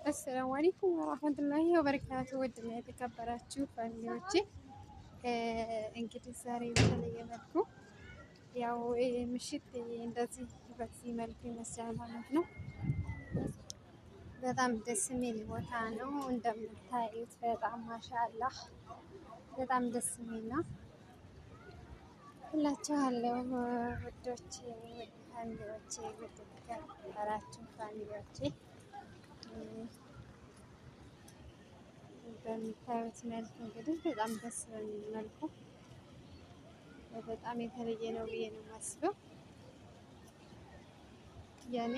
አሰላሙ አለይኩም ወራህመቱላሂ ወበረካቱ። ውድና የተከበራችሁ ፋሚሊዎቼ እንግዲህ ዛሬ በተለየ መልኩ ያው ምሽት እንደዚህ በዚህ መልኩ ይመስላል ማለት ነው። በጣም ደስ የሚል ቦታ ነው እንደምታዩት። በጣም ማሻአላህ በጣም ደስ የሚል ነው እላችኋለሁ ውዶቼ፣ ውድ ፋሚሊዎቼ፣ ውድ የተከበራችሁ ፋሚሊዎቼ በምታዩት መልኩ እንግዲህ በጣም ደስ በሚል መልኩ በጣም የተለየ ነው ብዬ ነው የማስበው። ያኔ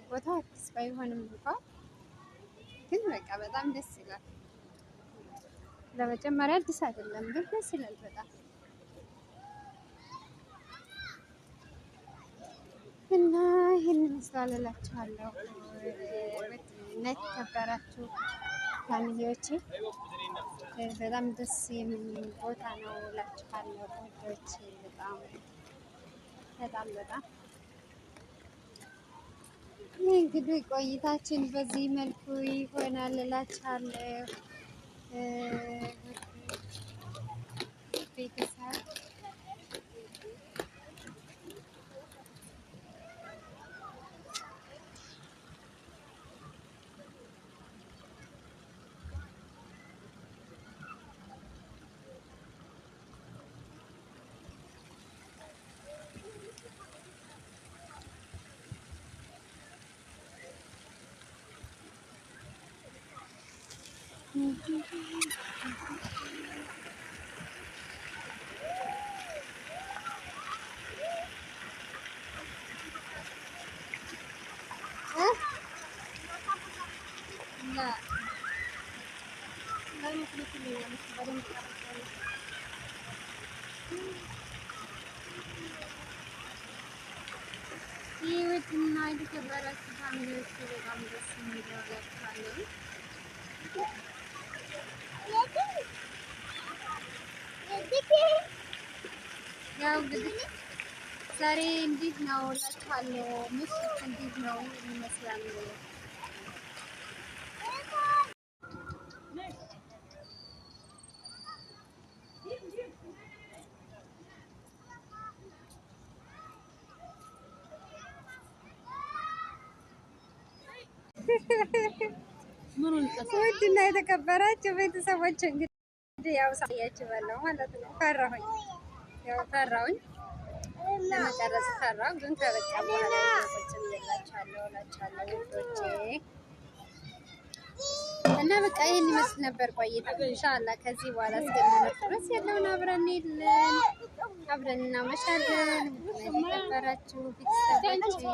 ቦታው አዲስ ባይሆንም እንኳን ግን በቃ በጣም ደስ ይላል። ለመጀመሪያ አዲስ አይደለም ግን ደስ ይላል በጣም እና ይህን ይመስላል እላችኋለሁ እና የተከበራችሁ ፋሚሊዎቼ በጣም ደስ የሚል ቦታ ነው እላችኋለሁ ወዶች። በጣም ይህ እንግዲህ ቆይታችን በዚህ መልኩ ይሆናል እላችኋለሁ ቤተሰብ። ውድና የተከበራችሁ ፋሚሊዎች በጣም ደስ የሚለው እላችኋለሁ። ያው እንግዲህ ዛሬ እንዴት ነው እላችኋለሁ። ምሽት እንዴት ነው ይመስላል? ውድና የተከበራችሁ ቤተሰቦች እንግዲህ ያው ሳያችሁ በለው ማለት ነው። ፈራሁኝ ለመጨረስ ፈራሁ፣ ግን ከበቃ በኋላ ይወጣችን ይላችኋለሁ እላችኋለሁ ውዶቼ። እና በቃ ይሄን ይመስል ነበር ቆይታ። ኢንሻአላህ ከዚህ በኋላ እስከምንመጣ ድረስ ያለውን አብረን እንሄዳለን፣ አብረን እናመሻለን። የተከበራችሁ ቤተሰቦች